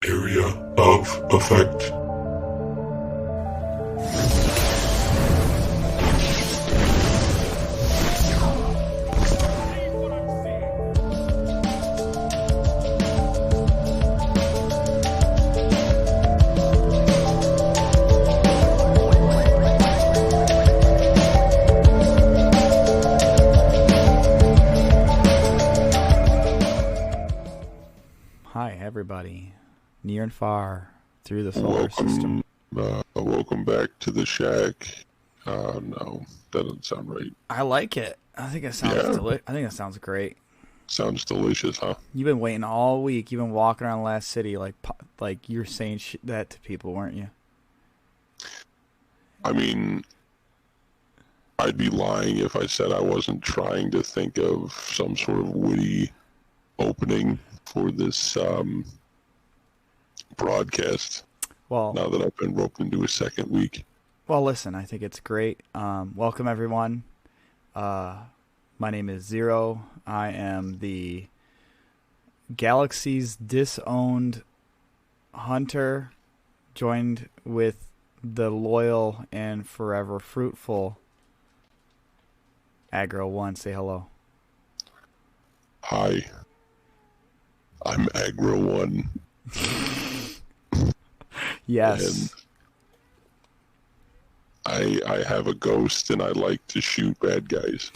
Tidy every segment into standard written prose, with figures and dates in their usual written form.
Area of effect. Hi, everybody, near and far through the solar system. Welcome back to the shack. No, that doesn't sound right. I like it. I think it sounds I think it sounds great. Sounds delicious, huh? You've been waiting all week. You've been walking around Last City like you were saying that to people, weren't you? I mean, I'd be lying if I said I wasn't trying to think of some sort of witty opening for this broadcast. Well, now that I've been roped into a second week. Well, listen, I think it's great. Welcome, everyone. My name is Zero. I am the galaxy's disowned hunter, joined with the loyal and forever fruitful Agro-1. Say hello. Hi. I'm Agro-1. Yes. And I have a ghost and I like to shoot bad guys.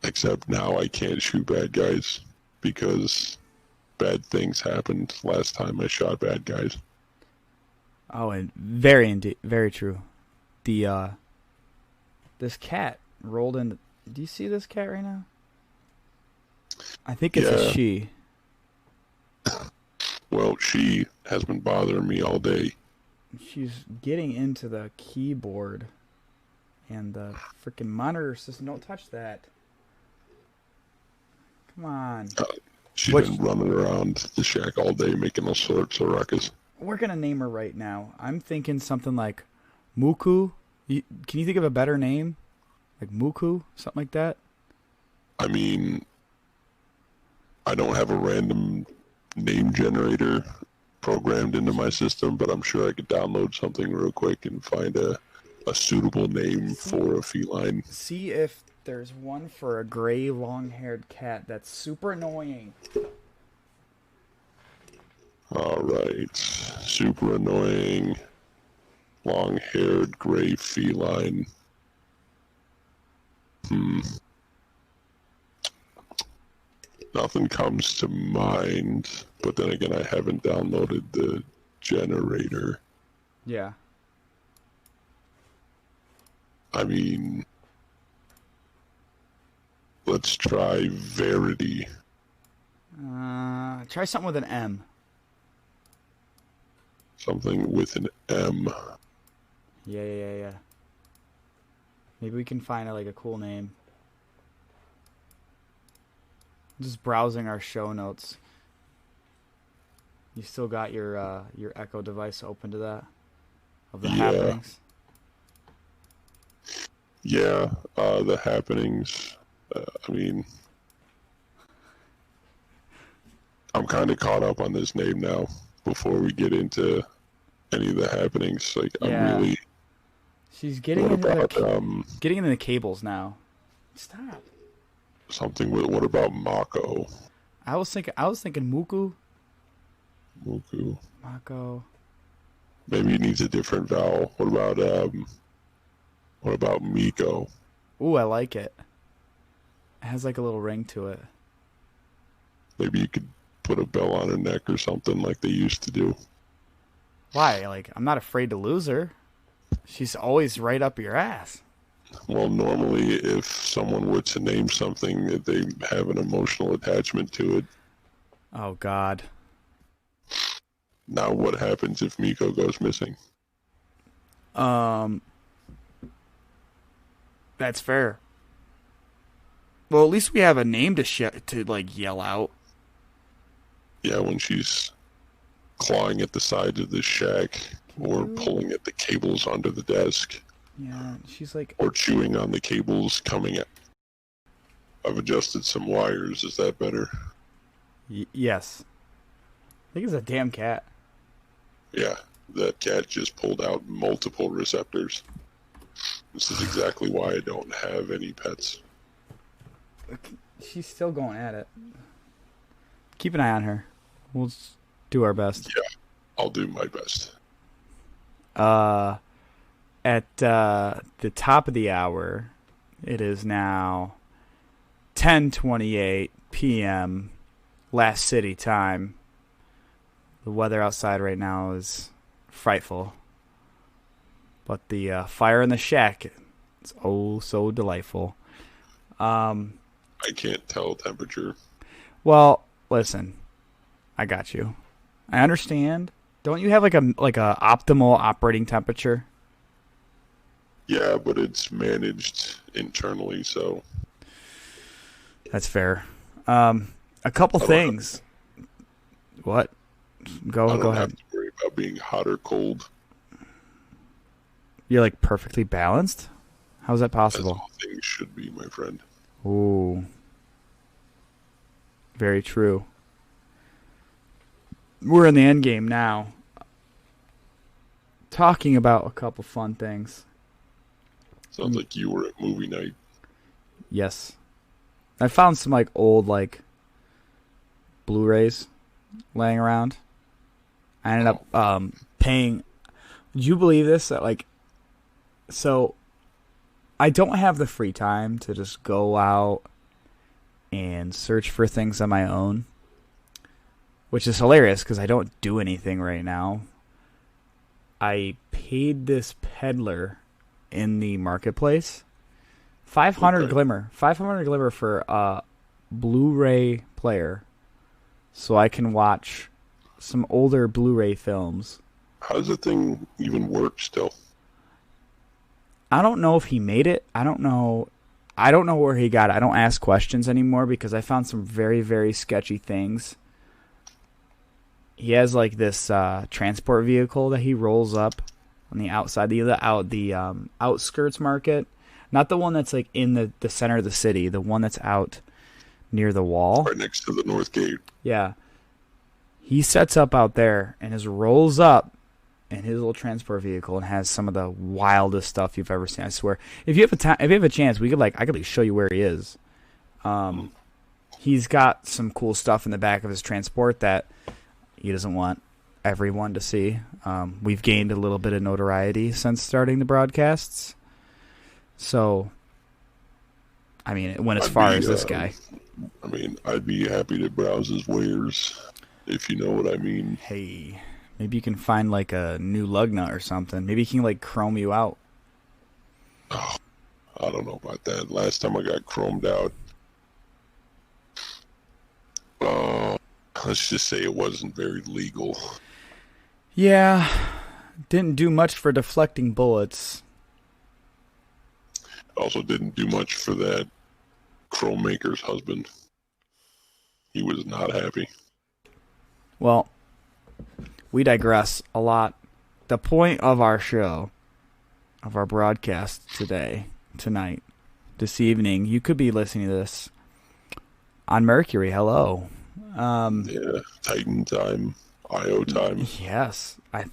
Except now I can't shoot bad guys because bad things happened last time I shot bad guys. Oh, and very true. The this cat rolled in. Do you see this cat right now? I think it's a she. Well, she has been bothering me all day. She's getting into the keyboard and the freaking monitor system. Don't touch that. Come on. She's been running around the shack all day making all sorts of ruckus. We're going to name her right now. I'm thinking something like Muku. Can you think of a better name? Like Muku? Something like that? I mean, I don't have a random name generator programmed into my system, but I'm sure I could download something real quick and find a suitable name for a feline. See if there's one for a gray, long-haired cat that's super annoying. Alright. Super annoying, long-haired, gray feline. Nothing comes to mind, but then again, I haven't downloaded the generator. Yeah. I mean, let's try Verity. Try something with an M. Something with an M. Yeah. Maybe we can find like a cool name. Just browsing our show notes. You still got your Echo device open to that? Of the happenings? Yeah, the happenings. I mean, I'm kind of caught up on this name now. Before we get into any of the happenings, like I'm really. She's getting getting into the cables now. Stop. Something with what about Mako? I was thinking Muku. Mako. Maybe it needs a different vowel. What about Miko? Ooh, I like it. It has like a little ring to it. Maybe you could put a bell on her neck or something like they used to do. Why? Like, I'm not afraid to lose her. She's always right up your ass. Well, normally if someone were to name something, they have an emotional attachment to it. Oh, God. Now what happens if Miko goes missing? That's fair. Well, at least we have a name to like yell out. Yeah, when she's clawing at the sides of the shack or pulling at the cables under the desk. Yeah, she's like... Or chewing on the cables coming at... I've adjusted some wires. Is that better? Yes. think it's a damn cat. Yeah, that cat just pulled out multiple receptors. This is exactly why I don't have any pets. She's still going at it. Keep an eye on her. We'll do our best. Yeah, I'll do my best. At the top of the hour, it is now 10:28 p.m. Last City time. The weather outside right now is frightful, but the fire in the shack is oh so delightful. I can't tell temperature. Well, listen, I got you. I understand. Don't you have like a optimal operating temperature? Yeah, but it's managed internally, so That's fair. A couple things. What? Go I don't ahead. have to worry about being hot or cold. You're like perfectly balanced? How is that As possible? all things should be, my friend. Ooh. Very true. We're in the end game now. Talking about a couple fun things. Sounds like you were at movie night. Yes. I found some like old like Blu-rays laying around. I ended up paying. Would you believe this? That like, so I don't have the free time to just go out and search for things on my own, which is hilarious because I don't do anything right now. I paid this peddler in the marketplace 500 glimmer for a Blu-ray player, so I can watch some older Blu-ray films. How does the thing even work still? I don't know if he made it. I don't know where he got it. I don't ask questions anymore because I found some very, very sketchy things. He has like this transport vehicle that he rolls up on the outside, the outskirts market. Not the one that's like in the center of the city, the one that's out near the wall. Right next to the North Gate. Yeah. He sets up out there and just rolls up in his little transport vehicle and has some of the wildest stuff you've ever seen. I swear. If you have a chance, I could show you where he is. He's got some cool stuff in the back of his transport that he doesn't want everyone to see. We've gained a little bit of notoriety since starting the broadcasts. So, I mean, went as far as this guy. I mean, I'd be happy to browse his wares, if you know what I mean. Hey, maybe you can find like a new lug nut or something. Maybe he can like chrome you out. Oh, I don't know about that. Last time I got chromed out, let's just say it wasn't very legal. Yeah, didn't do much for deflecting bullets. Also didn't do much for that chrome maker's husband. He was not happy. Well, we digress a lot. The point of our show, of our broadcast tonight, this evening, you could be listening to this on Mercury. Hello. Yeah, Titan time, IO time. Yes, I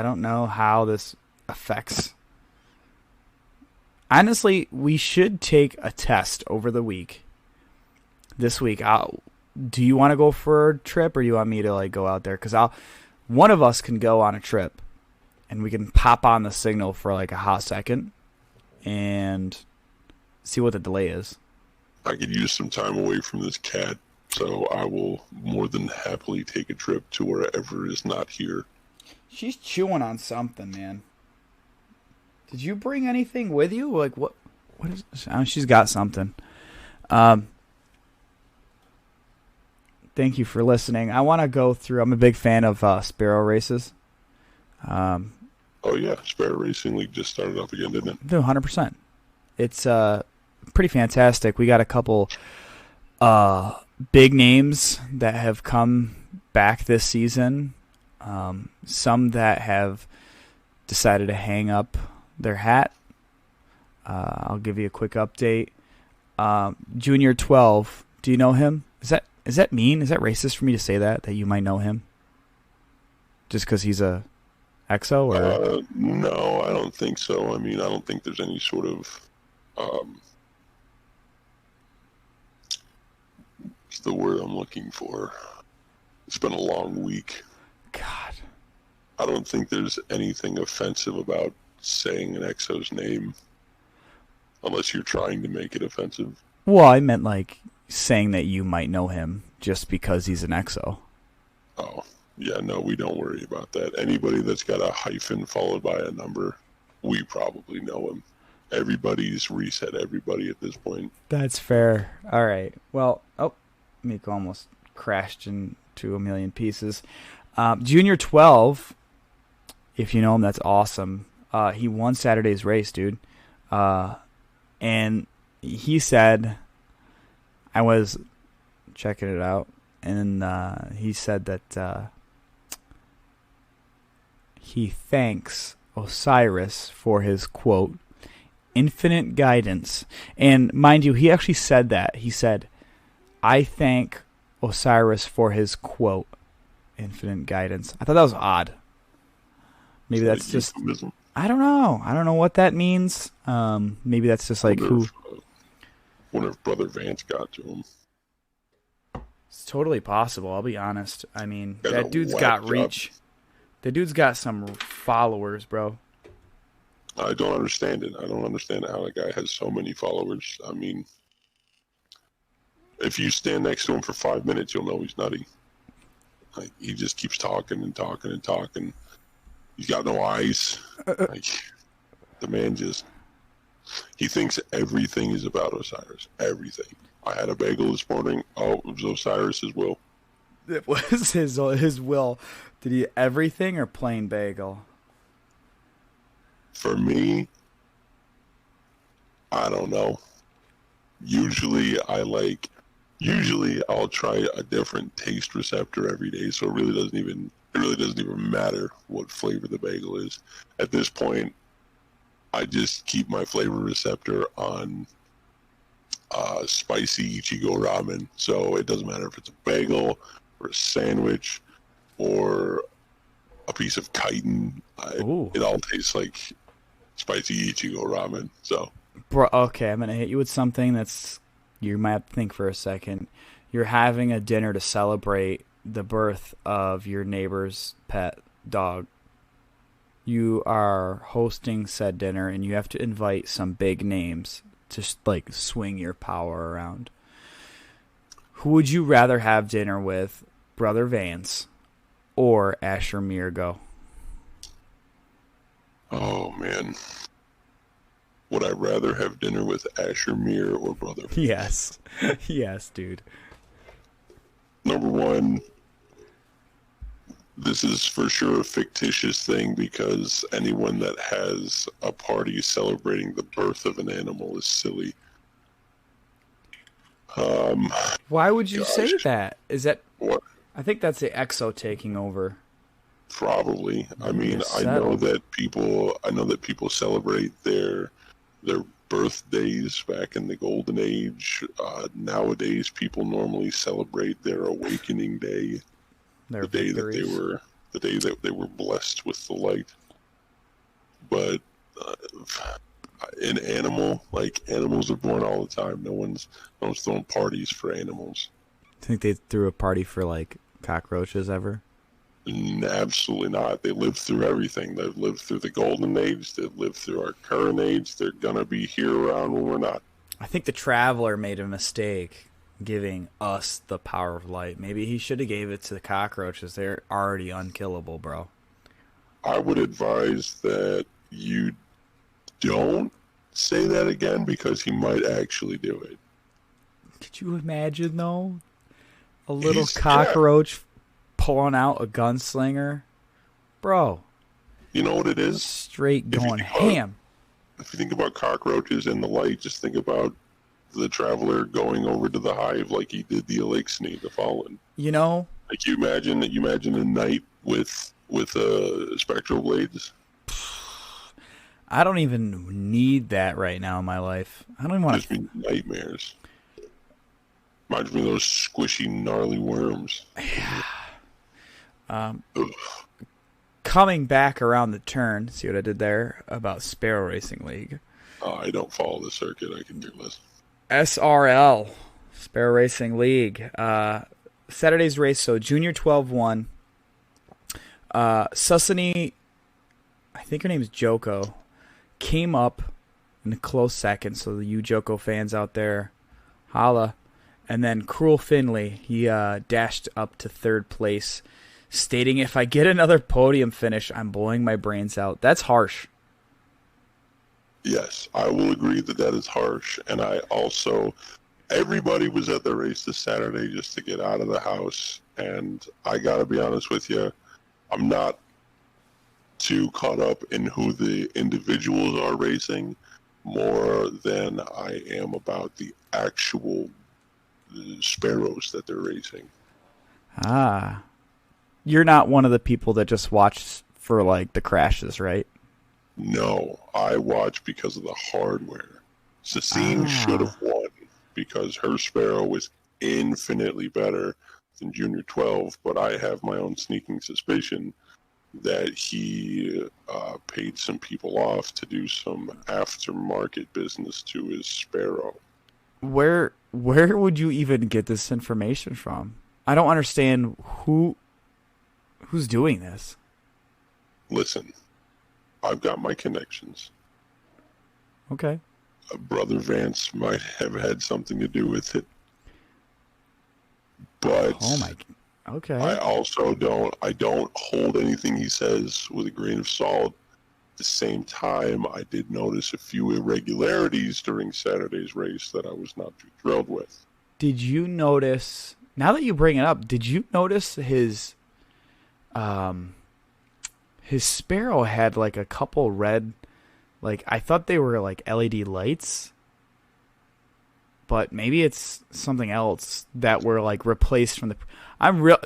don't know how this affects. Honestly, we should take a test over the week. This week, do you want to go for a trip, or do you want me to like go out there? Because one of us can go on a trip, and we can pop on the signal for like a hot second, and see what the delay is. I could use some time away from this cat, so I will more than happily take a trip to wherever is not here. She's chewing on something, man. Did you bring anything with you? Like what is this? She's got something. Thank you for listening. I want to go through. I'm a big fan of Sparrow races. Oh yeah, Sparrow Racing League just started up again, didn't it? 100%. It's pretty fantastic. We got a couple big names that have come back this season. Some that have decided to hang up their hat. I'll give you a quick update. Junior 12. Do you know him? Is that mean? Is that racist for me to say that you might know him? Just because he's a exo, or no, I don't think so. I mean, I don't think there's any sort of what's the word I'm looking for? It's been a long week. God, I don't think there's anything offensive about saying an exo's name, unless you're trying to make it offensive. well, I meant like saying that you might know him just because he's an exo. Oh, yeah, no, we don't worry about that. Anybody that's got a hyphen followed by a number, we probably know him. Everybody's reset everybody at this point. That's fair. All right. Well, Mika almost crashed into a million pieces. Junior 12, if you know him, that's awesome. He won Saturday's race, dude. And he said, I was checking it out, and he said that he thanks Osiris for his, quote, infinite guidance. And mind you, he actually said that. He said, I thank Osiris for his, quote, infinite guidance. I thought that was odd. Maybe that's just... I don't know. I don't know what that means. Maybe that's just like who... Wonder if Brother Vance got to him. It's totally possible, I'll be honest. I mean, that dude's got reach. Job. The dude's got some followers, bro. I don't understand it. I don't understand how a guy has so many followers. I mean, if you stand next to him for 5 minutes, you'll know he's nutty. Like, he just keeps talking and talking and talking. He's got no eyes. Like, the man just... He thinks everything is about Osiris. Everything. I had a bagel this morning. Oh, it was Osiris's will. It was his will. Did he everything or plain bagel? For me, I don't know. Usually I'll try a different taste receptor every day, so it really doesn't even matter what flavor the bagel is. At this point, I just keep my flavor receptor on spicy Ichigo ramen. So it doesn't matter if it's a bagel or a sandwich or a piece of chitin. It all tastes like spicy Ichigo ramen. So, bro, okay, I'm gonna hit you with something that's you might have to think for a second. You're having a dinner to celebrate the birth of your neighbor's pet dog. You are hosting said dinner, and you have to invite some big names to like swing your power around. Who would you rather have dinner with, Brother Vance or Asher Mirgo? Oh man, would I rather have dinner with Asher Mir or Brother Vance? Yes, yes, dude. Number one, this is for sure a fictitious thing because anyone that has a party celebrating the birth of an animal is silly. Why would you say that? Is that what? I think that's the EXO taking over. Probably. I mean, I know that people celebrate their birthdays back in the golden age. Nowadays, people normally celebrate their awakening day. The day that they were blessed with the light. But an animal, like animals are born all the time. No one's throwing parties for animals. Think they threw a party for like cockroaches ever? Absolutely not. They lived through everything. They've lived through the golden age. They've lived through our current age. They're gonna be here around when we're not. I think the Traveler made a mistake giving us the power of light. Maybe he should have gave it to the cockroaches. They're already unkillable, bro. I would advise that you don't say that again because he might actually do it. Could you imagine, though? A little cockroach pulling out a gunslinger? Bro. You know what it is? Straight going ham. If you think about cockroaches in the light, just think about the Traveler going over to the hive like he did the Elixir, the Fallen. You know? Like you imagine a knight with spectral blades. I don't even need that right now in my life. I don't even want to. Gives me nightmares. Reminds me of those squishy, gnarly worms. Yeah. coming back around the turn, see what I did there about Sparrow Racing League. I don't follow the circuit. I can do this. SRL, Sparrow Racing League. Saturday's race, so Junior 12 won. Susani, I think her name is Joko, came up in a close second, so you Joko fans out there, holla. And then Cruel Finley, he dashed up to third place, stating, if I get another podium finish, I'm blowing my brains out. That's harsh. Yes, I will agree that is harsh. And I also, everybody was at the race this Saturday just to get out of the house. And I got to be honest with you, I'm not too caught up in who the individuals are racing more than I am about the actual Sparrows that they're racing. Ah. You're not one of the people that just watch for, like, the crashes, right? No, I watch because of the hardware. Cecine should have won because her Sparrow was infinitely better than Junior 12, but I have my own sneaking suspicion that he paid some people off to do some aftermarket business to his Sparrow. Where would you even get this information from? I don't understand who's doing this. Listen, I've got my connections. Okay. Brother Vance might have had something to do with it. But okay. I also don't hold anything he says with a grain of salt. At the same time, I did notice a few irregularities during Saturday's race that I was not too thrilled with. Did you notice, now that you bring it up, did you notice his Sparrow had like a couple red, like I thought they were like LED lights, but maybe it's something else that were like replaced from the.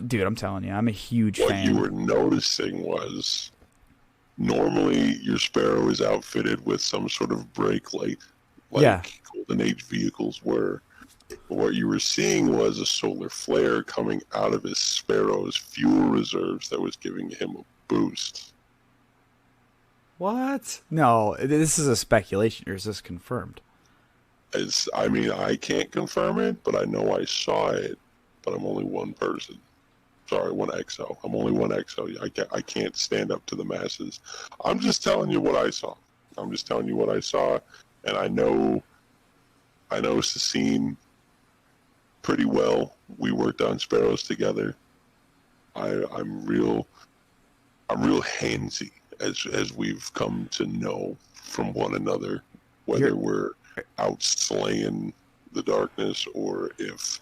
Dude, I'm telling you, I'm a huge fan. What you were noticing was normally your Sparrow is outfitted with some sort of brake light, like Golden Age vehicles were. But what you were seeing was a solar flare coming out of his Sparrow's fuel reserves that was giving him a boost. What? No, this is a speculation, or is this confirmed? I can't confirm it, but I know I saw it. But I'm only one person. Sorry, one XO. I'm only one XO. I can't stand up to the masses. I'm just telling you what I saw. And I know Cecine pretty well. We worked on Sparrows together. I'm real handsy as we've come to know from one another, whether we're out slaying the darkness or if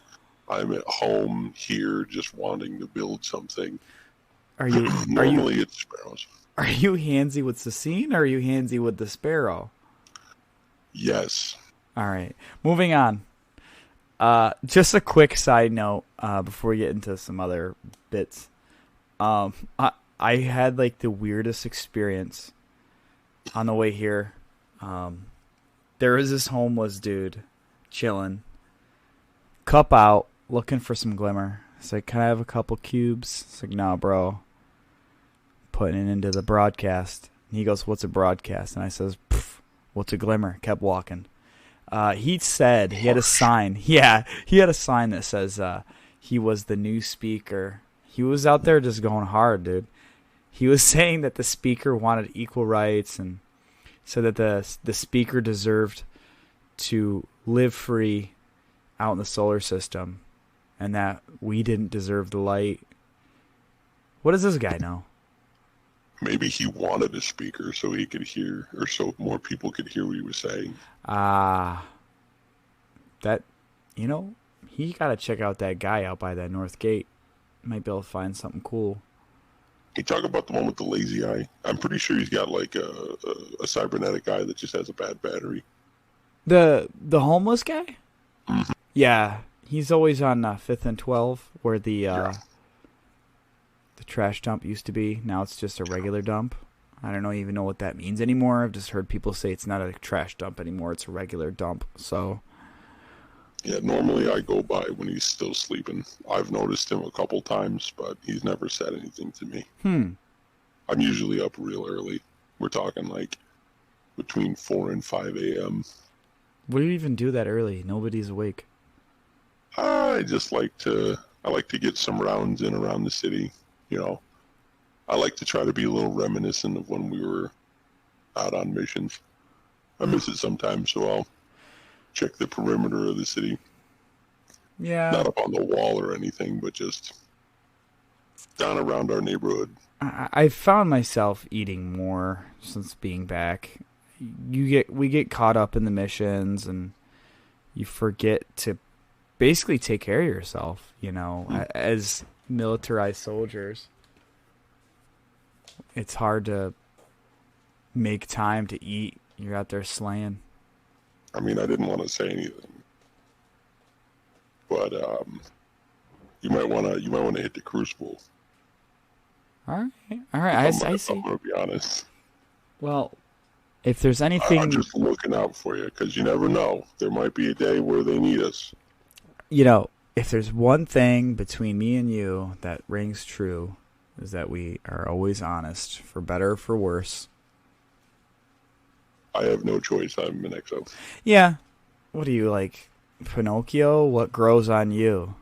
I'm at home here just wanting to build something. Normally it's Sparrows. Are you handsy with Cecine or are you handsy with the Sparrow? Yes. All right. Moving on. Just a quick side note before we get into some other bits. I had like the weirdest experience on the way here. There was this homeless dude chilling, cup out, looking for some glimmer. It's like, can I have a couple cubes? It's like, nah, bro. Putting it into the broadcast. And he goes, what's a broadcast? And I says, what's a glimmer? Kept walking. He said he had a sign. Yeah, he had a sign that says he was the new speaker. He was out there just going hard, dude. He was saying that the speaker wanted equal rights and said that the speaker deserved to live free out in the solar system and that we didn't deserve the light. What does this guy know? Maybe he wanted a speaker so he could hear, or so more people could hear what he was saying. That, he got to check out that guy out by that north gate. Might be able to find something cool. You talk about the one with the lazy eye. I'm pretty sure he's got like a cybernetic eye that just has a bad battery. The homeless guy? Mm-hmm. Yeah, he's always on 5th and 12 where the trash dump used to be. Now it's just a regular dump. I don't even know what that means anymore. I've just heard people say it's not a trash dump anymore. It's a regular dump. So, yeah, normally I go by when he's still sleeping. I've noticed him a couple times, but he's never said anything to me. I'm usually up real early. We're talking like between 4 and 5 a.m. What do you even do that early? Nobody's awake. I like to get some rounds in around the city. You know, I like to try to be a little reminiscent of when we were out on missions. I miss it sometimes, so I'll check the perimeter of the city. Yeah. Not up on the wall or anything, but just down around our neighborhood. I found myself eating more since being back. We get caught up in the missions, and you forget to basically take care of yourself, you know, as militarized soldiers. It's hard to make time to eat. You're out there slaying. I mean, I didn't want to say anything, but you might want to hit the crucible. All right. I see. I'm gonna be honest. Well, if there's anything, I'm just looking out for you because you never know. There might be a day where they need us. You know, if there's one thing between me and you that rings true, is that we are always honest, for better or for worse. I have no choice. I'm an exo. Yeah. What are you, like Pinocchio? What grows on you?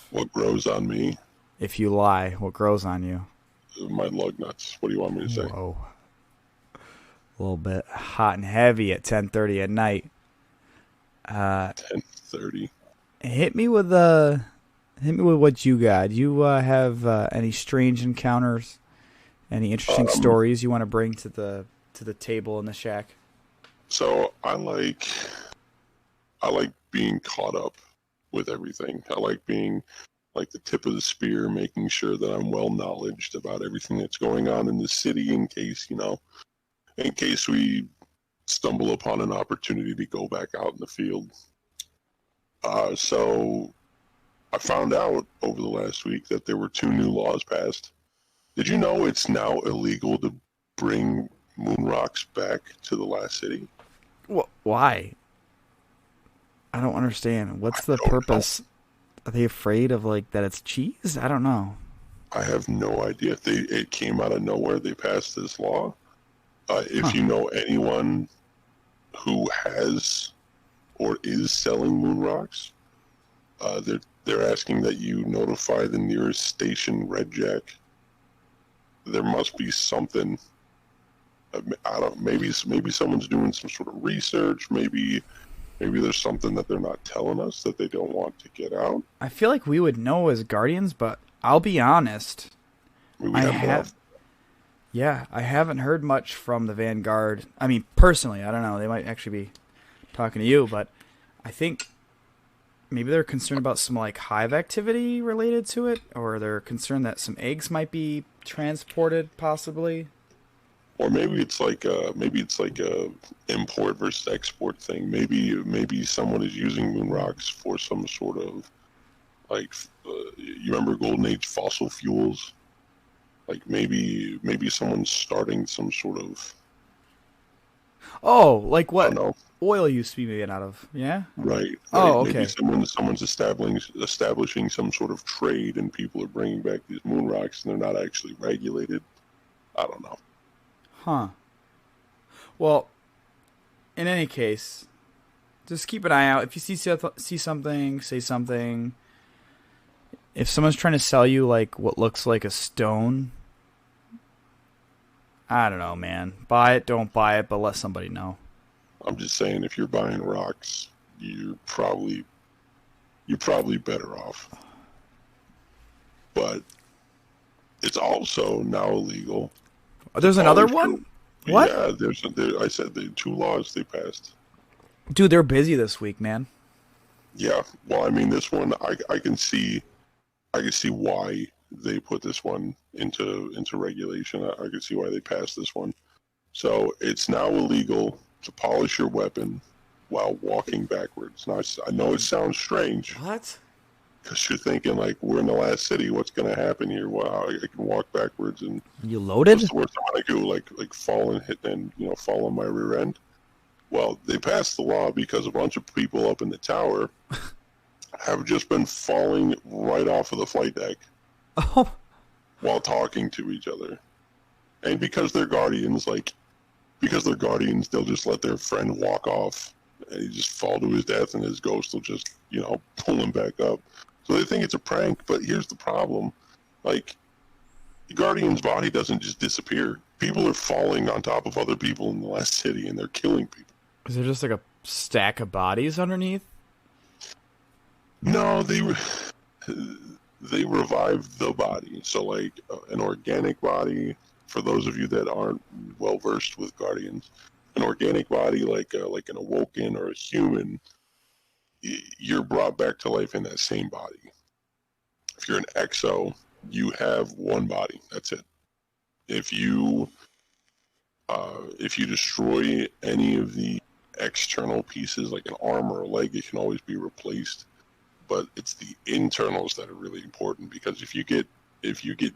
What grows on me? If you lie, what grows on you? My lug nuts. What do you want me to say? Whoa. A little bit hot and heavy at 10:30 at night. 10:30. Hit me with what you got. You have any strange encounters? Any interesting stories you want to bring to the table in the shack? So I like being caught up with everything. I like being like the tip of the spear, making sure that I'm well knowledged about everything that's going on in the city in case we stumble upon an opportunity to go back out in the field. So I found out over the last week that there were 2 new laws passed. Did you know it's now illegal to bring moon rocks back to the last city? Why? I don't understand. What's the purpose? Are they afraid of that it's cheese? I don't know. I have no idea. It came out of nowhere. They passed this law. If you know anyone who has or is selling moon rocks, they're asking that you notify the nearest station, Red Jack. There must be something. I don't. Maybe someone's doing some sort of research. Maybe there's something that they're not telling us that they don't want to get out. I feel like we would know as Guardians, but I'll be honest. I haven't heard much from the Vanguard. I mean, personally, I don't know. They might actually be talking to you, but I think maybe they're concerned about some hive activity related to it, or they're concerned that some eggs might be transported, possibly. Or maybe it's like a import versus export thing. Maybe someone is using moon rocks for some sort of you remember Golden Age fossil fuels? Maybe someone's starting some sort of. Oh, like what oil used to be made out of? Yeah. Right. Oh, okay. Maybe someone's establishing some sort of trade, and people are bringing back these moon rocks, and they're not actually regulated. I don't know. Huh. Well, in any case, just keep an eye out. If you see something, say something. If someone's trying to sell you what looks like a stone, I don't know, man. Buy it, don't buy it, but let somebody know. I'm just saying, if you're buying rocks, you're probably better off. But it's also now illegal. There's another one? What? Yeah, I said the 2 laws they passed. Dude, they're busy this week, man. Yeah, well, I mean, this one I can see why they put this one into regulation. I can see why they passed this one. So it's now illegal to polish your weapon while walking backwards. Now I know it sounds strange. What? Because you're thinking we're in the last city. What's going to happen here? Wow, I can walk backwards and. You loaded? What's the worst I'm going to do? Like fall and hit and fall on my rear end. Well, they passed the law because a bunch of people up in the tower have just been falling right off of the flight deck while talking to each other. And because they're guardians, they'll just let their friend walk off and he just fall to his death and his ghost will just, pull him back up. So they think it's a prank, but here's the problem. Like, the guardian's body doesn't just disappear. People are falling on top of other people in the last city and they're killing people. Is there just like a stack of bodies underneath? No, they revive the body. So like an organic body, for those of you that aren't well versed with guardians, an organic body like an awoken or a human, you're brought back to life in that same body. If you're an exo, you have one body. That's it. If you destroy any of the external pieces, like an arm or a leg, it can always be replaced. But it's the internals that are really important, because if you get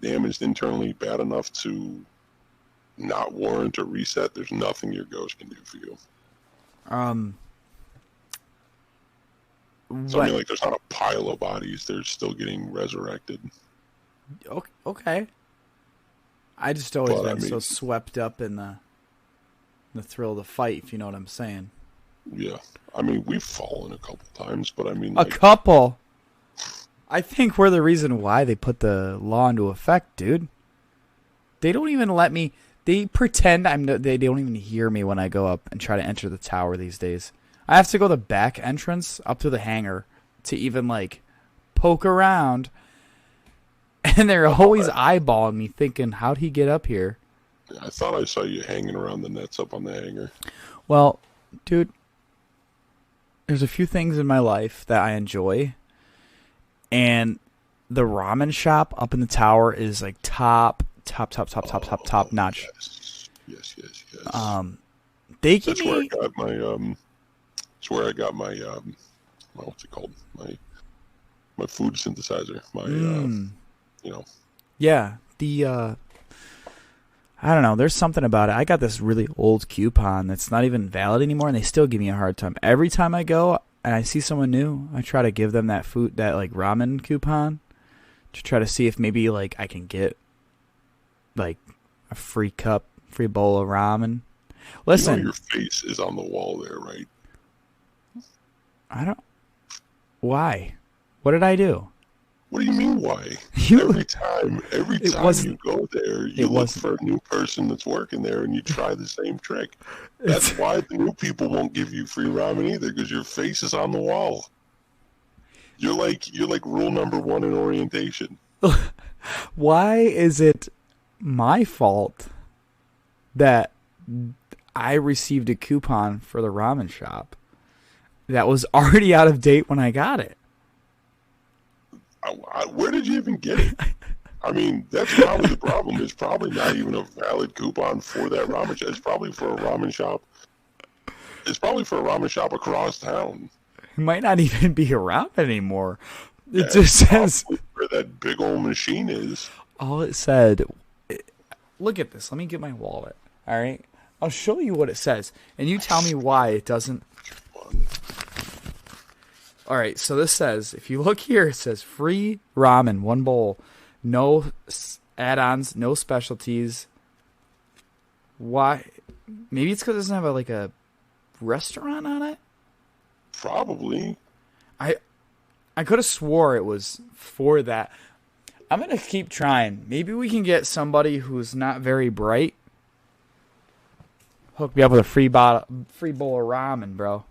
damaged internally bad enough to not warrant a reset, there's nothing your ghost can do for you. So I mean, like, there's not a pile of bodies. They're still getting resurrected. Okay. I just always been so swept up in the thrill of the fight, if you know what I'm saying. Yeah. I mean, we've fallen a couple times, but I mean... A couple? I think we're the reason why they put the law into effect, dude. They don't even let me... They pretend they don't even hear me when I go up and try to enter the tower these days. I have to go the back entrance up to the hangar to even, like, poke around. And they're always eyeballing me thinking, how'd he get up here? Yeah, I thought I saw you hanging around the nets up on the hangar. Well, dude, there's a few things in my life that I enjoy. And the ramen shop up in the tower is, like, top notch. Yes. They give That's me... where I got my, what's it called? My food synthesizer. Yeah, I don't know, there's something about it. I got this really old coupon that's not even valid anymore, and they still give me a hard time. Every time I go and I see someone new, I try to give them that like ramen coupon to try to see if maybe like I can get like a free bowl of ramen. Listen, your face is on the wall there, right? Why? What did I do? What do you mean, why? Every time you go there, you look for a new person that's working there, and you try the same trick. That's why the new people won't give you free ramen either, because your face is on the wall. You're like rule number 1 in orientation. Why is it my fault that I received a coupon for the ramen shop that was already out of date when I got it? Where did you even get it? I mean, that's probably the problem. It's probably not even a valid coupon for that ramen shop. It's probably for a ramen shop. It's probably for a ramen shop across town. It might not even be around anymore. It just says where that big old machine is. All it said. Look at this. Let me get my wallet. All right, I'll show you what it says, and you tell me why it doesn't. All right, so this says, if you look here, it says free ramen, 1 bowl, no add-ons, no specialties. Why? Maybe it's because it doesn't have a restaurant on it? Probably. I could have swore it was for that. I'm going to keep trying. Maybe we can get somebody who's not very bright. Hook me up with a free bowl of ramen, bro.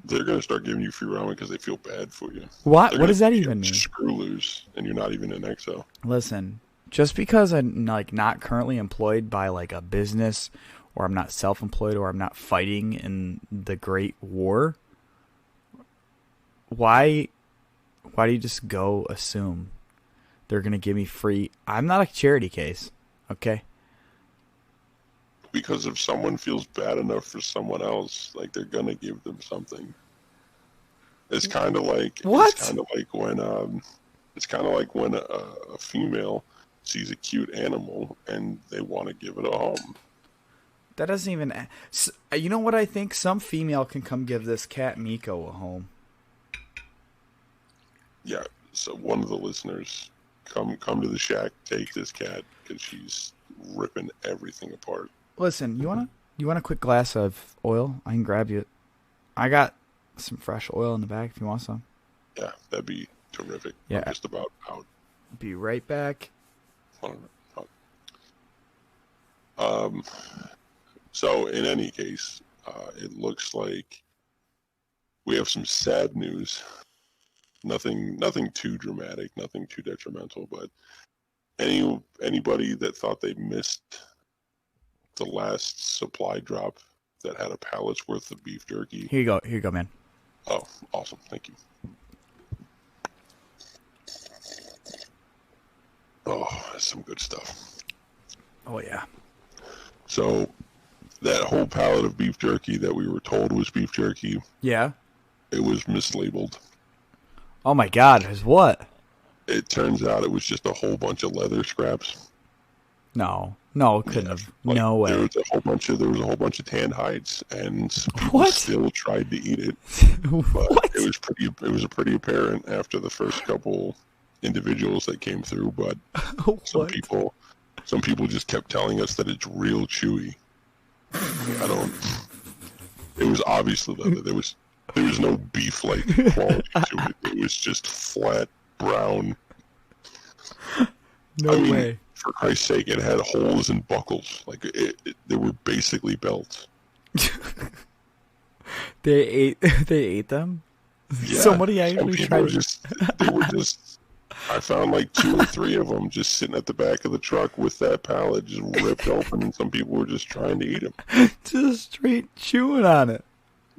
They're going to start giving you free ramen because they feel bad for you. What does that even mean? Screw loose, and you're not even an exo. Listen, just because I'm like not currently employed by like a business, or I'm not self-employed, or I'm not fighting in the Great War, why do you just go assume they're going to give me free? I'm not a charity case, okay? Because if someone feels bad enough for someone else, like, they're gonna give them something. It's kind of like what? It's kind of like when a female sees a cute animal and they want to give it a home. That doesn't even. You know what I think? Some female can come give this cat Miko a home. Yeah. So one of the listeners come to the shack, take this cat because she's ripping everything apart. Listen, you want a quick glass of oil? I can grab you. I got some fresh oil in the back if you want some. Yeah, that'd be terrific. Yeah. I'm just about out. Be right back. Hold on. So in any case, it looks like we have some sad news. Nothing too dramatic, nothing too detrimental, but anybody that thought they missed the last supply drop that had a pallet's worth of beef jerky. Here you go, man. Oh, awesome. Thank you. Oh, that's some good stuff. Oh, yeah. So that whole pallet of beef jerky that we were told was beef jerky, Yeah. it was mislabeled. Oh, my God. Is what? It turns out it was just a whole bunch of leather scraps. No, it couldn't have. Like, no way. There was a whole bunch of tanned hides, and people What? still tried to eat it. What? But it was pretty apparent after the first couple individuals that came through. But some people just kept telling us that it's real chewy. It was obviously leather. There was no beef-like quality to it. It was just flat brown. No way. For Christ's sake, it had holes and buckles. Like they were basically belts. They ate them? Yeah, Somebody actually tried. They were just. I found like 2 or 3 of them just sitting at the back of the truck with that pallet just ripped open, and some people were just trying to eat them. Just straight chewing on it.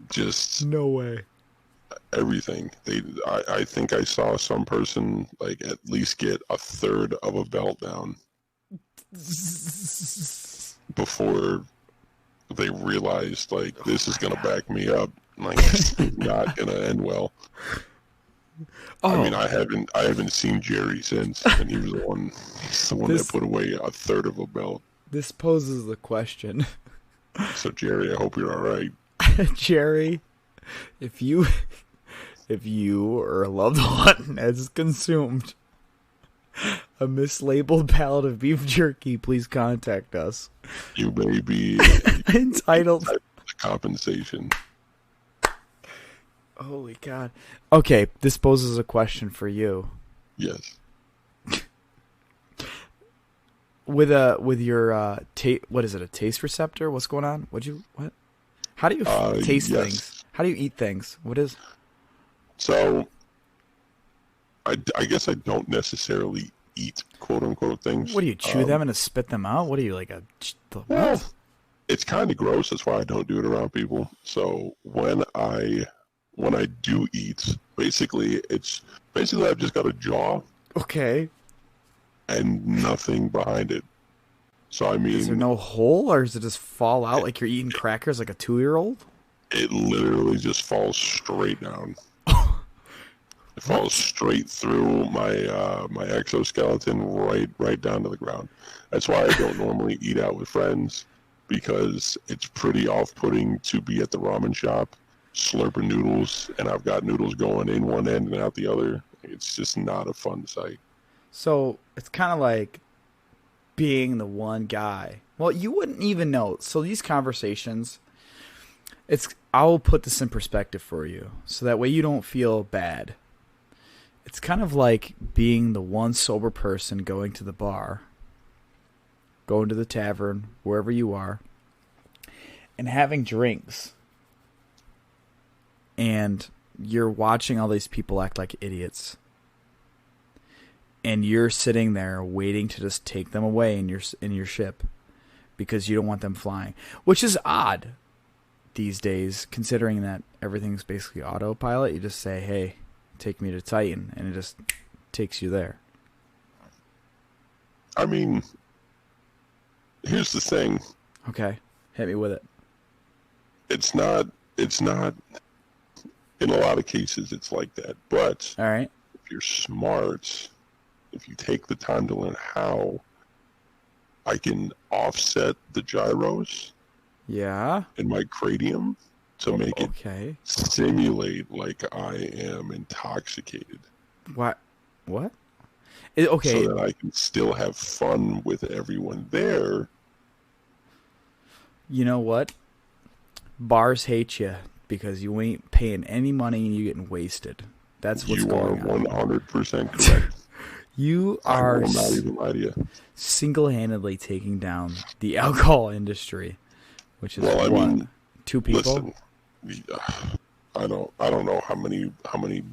Just no way. Everything. I think I saw some person like at least get a third of a belt down before they realized like this is gonna back me up. Like it's not gonna end well. Oh. I mean, I haven't seen Jerry since, and he was the one that put away a third of a belt. This poses the question. So Jerry, I hope you're all right. Jerry, if you or a loved one has consumed a mislabeled pallet of beef jerky, please contact us. You may be entitled to compensation. Holy God. Okay, this poses a question for you. Yes. With your what is it? A taste receptor? What's going on? What? How do you taste things? How do you eat things? What is? So, I guess I don't necessarily eat quote unquote things. What do you chew them and spit them out? What are you like a? Well, it's kind of gross. That's why I don't do it around people. So when I do eat, basically I've just got a jaw. Okay. And nothing behind it. So I mean, is there no hole, or does it just fall out like you're eating crackers like a 2-year-old? It literally just falls straight down. It falls straight through my exoskeleton, right down to the ground. That's why I don't normally eat out with friends, because it's pretty off-putting to be at the ramen shop slurping noodles, and I've got noodles going in one end and out the other. It's just not a fun sight. So it's kind of like being the one guy. Well, you wouldn't even know. So these conversations, I'll put this in perspective for you, so that way you don't feel bad. It's kind of like being the one sober person going to the bar, going to the tavern, wherever you are, and having drinks. And you're watching all these people act like idiots. And you're sitting there waiting to just take them away in your ship because you don't want them flying. Which is odd these days, considering that everything's basically autopilot. You just say, hey, take me to Titan, and it just takes you there. I mean, here's the thing. Okay, hit me with it. It's not, in a lot of cases, it's like that. But all right, if you're smart, if you take the time to learn how, I can offset the gyros in my cranium to make it simulate like I am intoxicated. What? Okay. so that I can still have fun with everyone there. You know what? Bars hate you because you ain't paying any money and you getting wasted. That's what's You are going on. 100% correct. You I are will not even lie to you. single-handedly taking down the alcohol industry, which is Well, I what? mean, 2 people? Listen, I don't know how many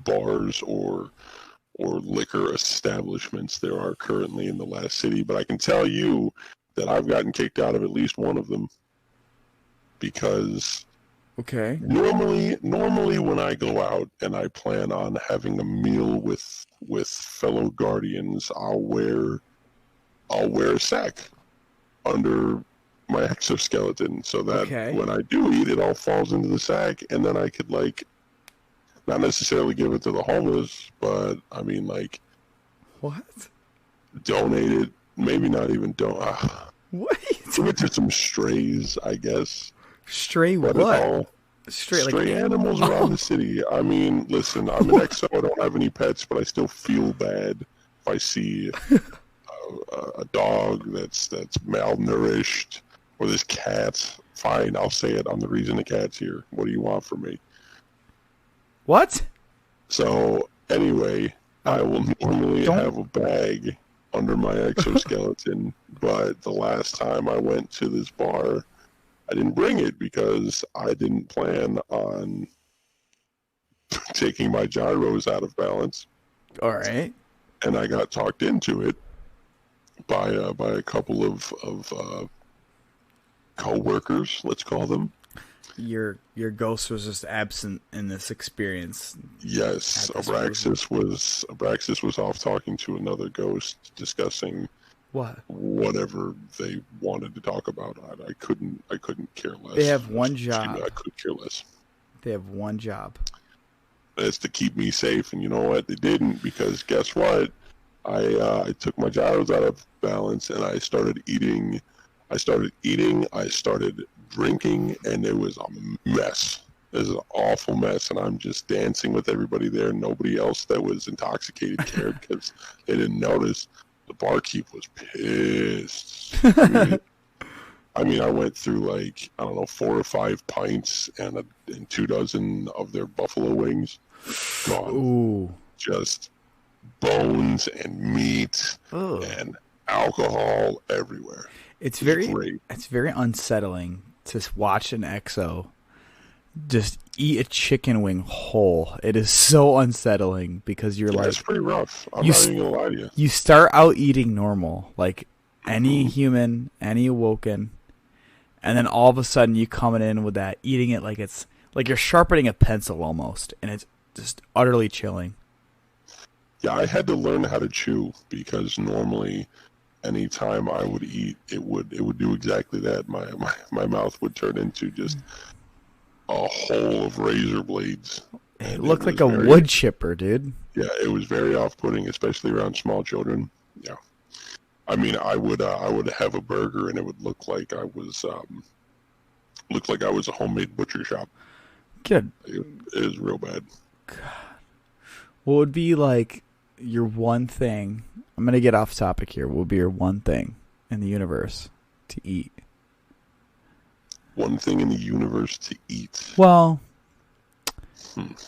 bars or liquor establishments there are currently in the last city, but I can tell you that I've gotten kicked out of at least one of them because Okay. normally when I go out and I plan on having a meal with fellow guardians, I'll wear a sack under my exoskeleton so that when I do eat, it all falls into the sack, and then I could not necessarily give it to the homeless, but I mean What? donate it. Maybe not even What? give it to some strays, I guess. Stray But what? Stray animals around the city. I mean, listen, I'm an exo. I don't have any pets, but I still feel bad if I see a dog that's malnourished or this cat. Fine, I'll say it. I'm the reason the cat's here. What do you want from me? What? So anyway, I will normally have a bag under my exoskeleton, but the last time I went to this bar, I didn't bring it because I didn't plan on taking my gyros out of balance. All right. And I got talked into it by a couple of co-workers, let's call them. Your ghost was just absent in this experience. Yes, Abraxas was off talking to another ghost, discussing whatever they wanted to talk about. I couldn't care less. They have one job. I could care less. They have one job. It's to keep me safe, and you know what? They didn't, because guess what? I took my gyros out of balance, and I started eating. I started drinking, and it was a mess. It was an awful mess, and I'm just dancing with everybody there. Nobody else that was intoxicated cared because they didn't notice. The barkeep was pissed. I mean, I went through 4 or 5 pints and 2 dozen of their buffalo wings. Gone. Ooh. Just bones and meat and alcohol everywhere. It's very unsettling to watch an exo just eat a chicken wing whole. It is so unsettling because you're it's pretty rough. I'm not even gonna lie to you. You start out eating normal, like any human, any awoken, and then all of a sudden you coming in with that, eating it like it's like you're sharpening a pencil almost, and it's just utterly chilling. Yeah, I had to learn how to chew because normally, anytime I would eat, it would do exactly that. My mouth would turn into just a hole of razor blades. It looked like a wood chipper, dude. Yeah, it was very off-putting, especially around small children. Yeah, I mean, I would have a burger and it would look like I was a homemade butcher shop. Good. It is real bad. God. What would be like your one thing? I'm gonna get off topic here. What would be your one thing in the universe to eat? One thing in the universe to eat. Well,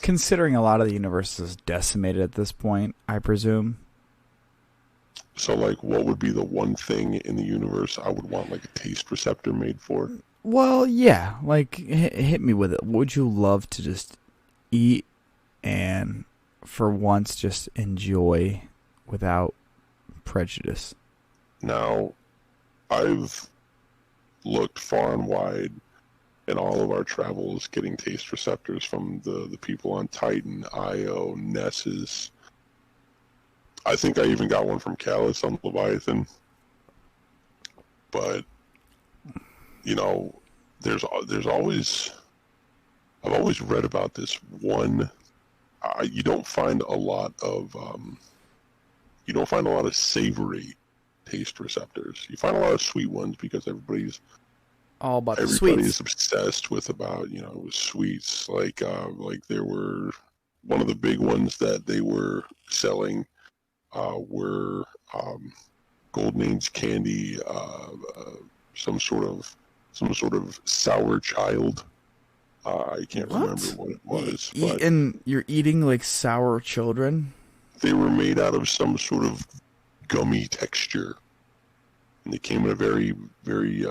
considering a lot of the universe is decimated at this point, I presume. So, what would be the one thing in the universe I would want, a taste receptor made for? Well, yeah. Hit me with it. What would you love to just eat and, for once, just enjoy without prejudice? Now, I've looked far and wide in all of our travels getting taste receptors from the people on Titan, Io, Nessus. I think I even got one from Callus on Leviathan. But, there's always... I've always read about this one... you don't find a lot of savory taste receptors. You find a lot of sweet ones because everybody's all about the sweets. Everybody's obsessed with sweets. There were one of the big ones that they were selling were Golden Age candy, some sort of sour child. I can't remember what it was. But you're eating like sour children? they were made out of some sort of gummy texture. And they came in a very, very...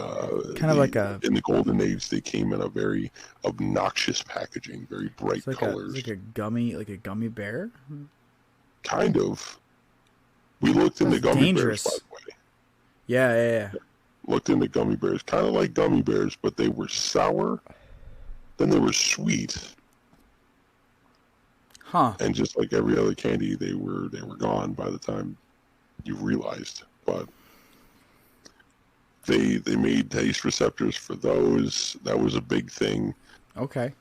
kind of like a... In the Golden Age, they came in a very obnoxious packaging, very bright colors. It's like a gummy bear? Kind of. We looked into gummy bears, by the way. Yeah. Looked into gummy bears. Kind of like gummy bears, but they were sour. Then they were sweet. Huh. And just like every other candy, they were gone by the time you realized. But they made taste receptors for those. That was a big thing. Okay.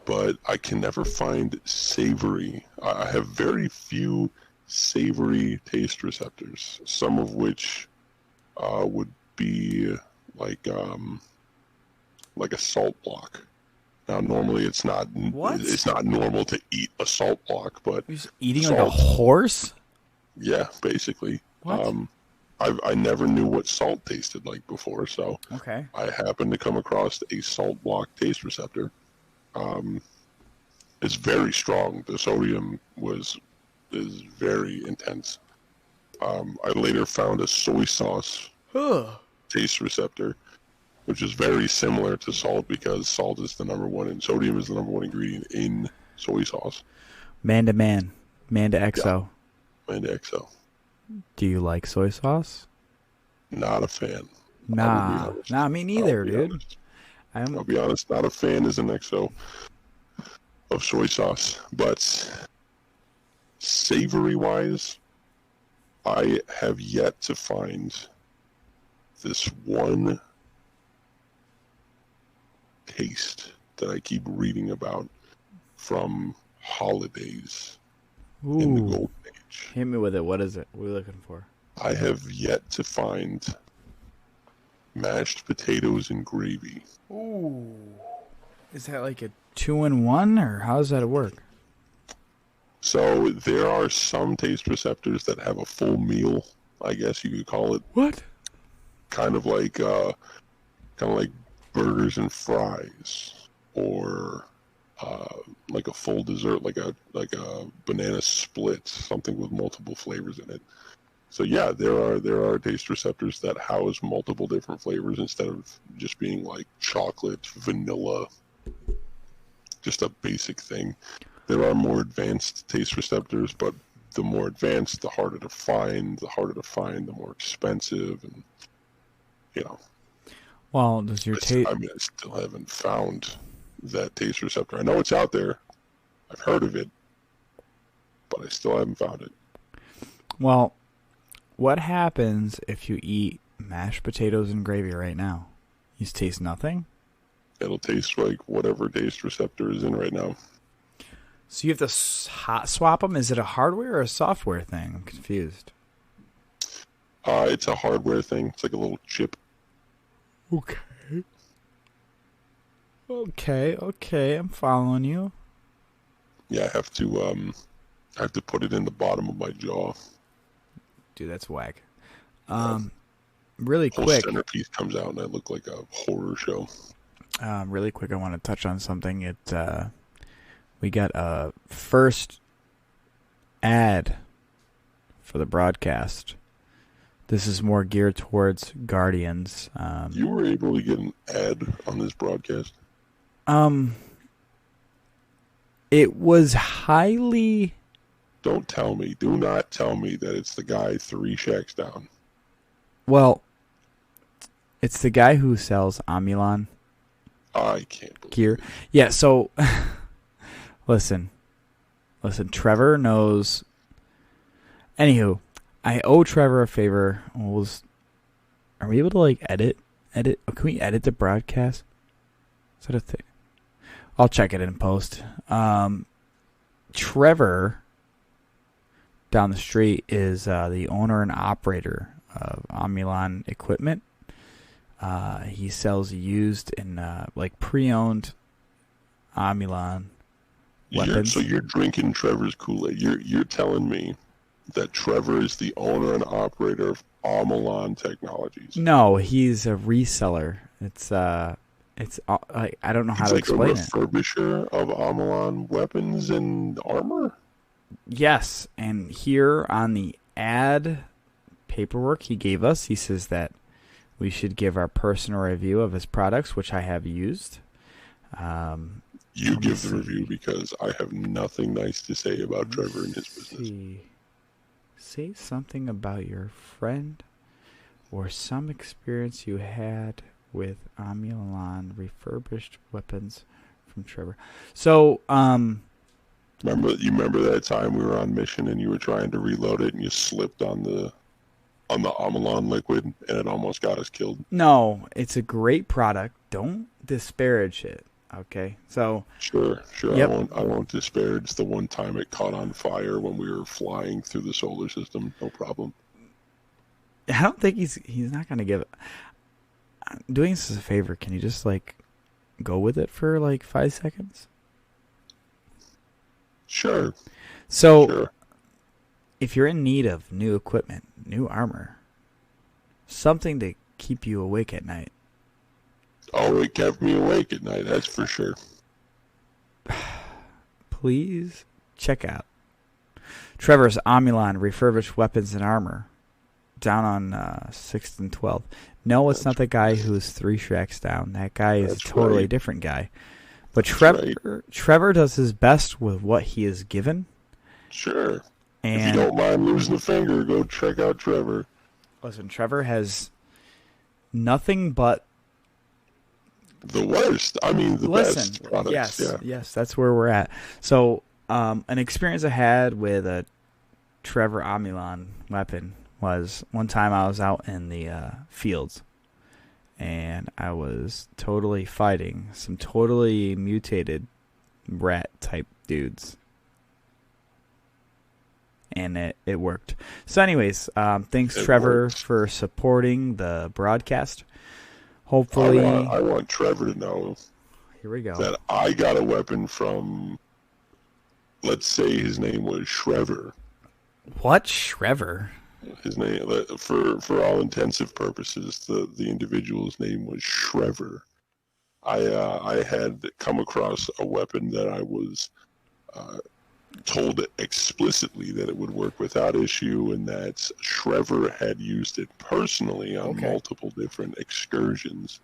But I can never find savory. I have very few savory taste receptors. Some of which would be like a salt block. Now, normally it's not. What? It's not normal to eat a salt block, but you're just eating salt, like a horse. Yeah, basically. What? I never knew what salt tasted like before, so okay. I happened to come across a salt block taste receptor. It's very strong. The sodium is very intense. I later found a soy sauce taste receptor, which is very similar to salt because salt is the number one and sodium is the number one ingredient in soy sauce. Man to man. Man to XO. Yeah. Man to XO. Do you like soy sauce? Not a fan. Nah, me neither, dude. I'll be honest, not a fan as an XO of soy sauce. But savory-wise, I have yet to find this one taste that I keep reading about from holidays in the Golden Age. Hit me with it. What is it? What are we looking for? I have yet to find mashed potatoes and gravy. Ooh. Is that like a 2-in-1 or how does that work? So there are some taste receptors that have a full meal, I guess you could call it. What? Kind of like burgers and fries, or like a full dessert, like a banana split, something with multiple flavors in it. So yeah, there are taste receptors that house multiple different flavors instead of just being like chocolate, vanilla, just a basic thing. There are more advanced taste receptors, but the more advanced, the harder to find. The harder to find, the more expensive, and you know. Well, does your taste? I still haven't found that taste receptor. I know it's out there. I've heard of it, but I still haven't found it. Well, what happens if you eat mashed potatoes and gravy right now? You taste nothing? It'll taste like whatever taste receptor is in right now. So you have to hot swap them? Is it a hardware or a software thing? I'm confused. It's a hardware thing. It's like a little chip. Okay. I'm following you. Yeah, I have to put it in the bottom of my jaw. Dude, that's whack. Really whole quick. Centerpiece comes out and I look like a horror show. Really quick, I want to touch on something. We got a first ad for the broadcast. This is more geared towards Guardians. You were able to get an ad on this broadcast? It was highly... Don't tell me. Do not tell me that it's the guy 3 shacks down. Well, it's the guy who sells Amulon. I can't believe gear. it. Yeah, so... Listen, Trevor knows... Anywho, I owe Trevor a favor. Are we able to, like, edit? Can we edit the broadcast? Is that a thing? I'll check it in post. Trevor, down the street, is the owner and operator of Amulon equipment. He sells used and, like, pre-owned Amulon weapons. So you're drinking Trevor's Kool-Aid. You're telling me that Trevor is the owner and operator of Amalon Technologies? No, he's a reseller. It's like I don't know how He's to like explain a it. refurbisher of Amalon weapons and armor? Yes, and here on the ad paperwork he gave us, he says that we should give our personal review of his products, which I have used. You give the review because I have nothing nice to say about Trevor and his business. Say something about your friend or some experience you had with Amulan refurbished weapons from Trevor. So, remember that time we were on mission and you were trying to reload it and you slipped on the Amalon liquid and it almost got us killed? no, it's a great product. Don't disparage it. Okay, so Sure. Yep. I won't disparage the one time it caught on fire when we were flying through the solar system. No problem. I don't think he's not gonna give it. Doing us a favor, can you just like go with it for like 5 seconds? Sure. So, Sure. if you're in need of new equipment, new armor, something to keep you awake at night, Oh, it kept me awake at night, that's for sure. please check out Trevor's Amulan refurbished weapons and armor down on 6th and 12th. No, it's not the guy who's 3 tracks down. That guy is a totally different guy. But Trevor does his best with what he is given. Sure. And if you don't mind losing a finger, go check out Trevor. Listen, Trevor has nothing but the worst. I mean, the best products. Yes, that's where we're at. So, an experience I had with a Trevor Amulan weapon was one time I was out in the fields, and I was totally fighting some totally mutated rat type dudes. And it worked. So anyways, thanks, Trevor, for supporting the broadcast. Hopefully... I want Trevor to know here we go. That I got a weapon from, let's say his name was Shrever. What? Shrever? His name, for all intensive purposes, the individual's name was Shrever. I had come across a weapon that I was... told explicitly that it would work without issue, and that Shrever had used it personally on multiple different excursions.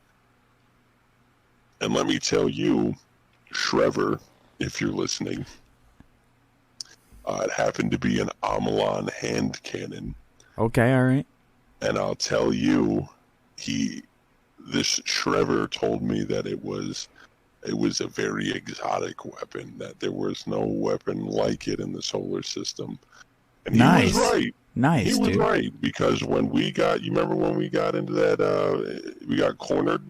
And let me tell you, Shrever, if you're listening, it happened to be an Amalon hand cannon. Okay, all right. And I'll tell you, this Shrever told me that it was a very exotic weapon, that there was no weapon like it in the solar system. And he was right. Nice, he was dude. right, because when we got, you remember when we got into that, we got cornered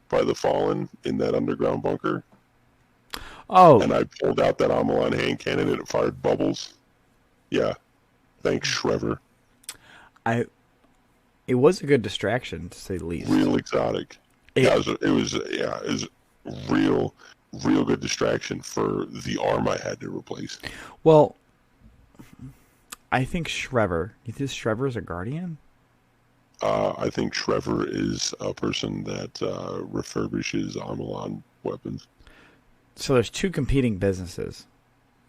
by the Fallen in that underground bunker? Oh. And I pulled out that Amalon hand cannon and it fired bubbles? Yeah. Thanks, Shrever. It was a good distraction, to say the least. Real exotic. It was real good distraction for the arm I had to replace. Well, I think Shrever. You think Shrever is a guardian? I think Shrever is a person that refurbishes Amalon weapons. So there's 2 competing businesses,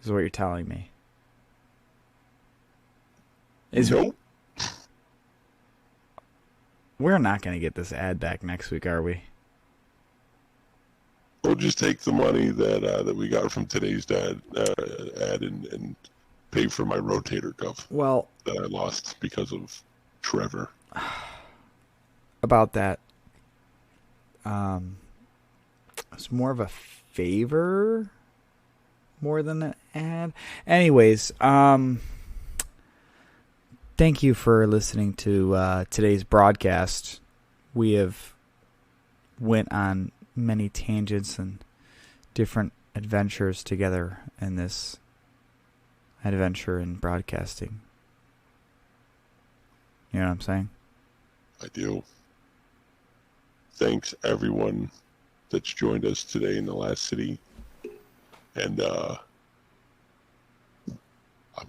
is what you're telling me. Nope. We're not going to get this ad back next week, are we? We'll just take the money that we got from today's ad and pay for my rotator cuff. Well, that I lost because of Trevor. About that, it's more of a favor more than an ad. Anyways, thank you for listening to today's broadcast. We have went on many tangents and different adventures together in this adventure in broadcasting. You know what I'm saying? I do. Thanks everyone that's joined us today in the last city. And I'm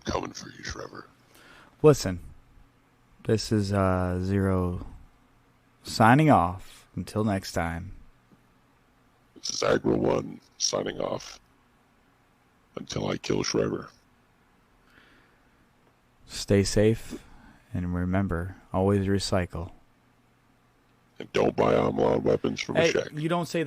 coming for you, Trevor. Listen, this is Zero signing off. Until next time. This is Agro-1 signing off. Until I kill Shriver. Stay safe, and remember, always recycle. And don't buy unlawed weapons from a shack. You don't say that.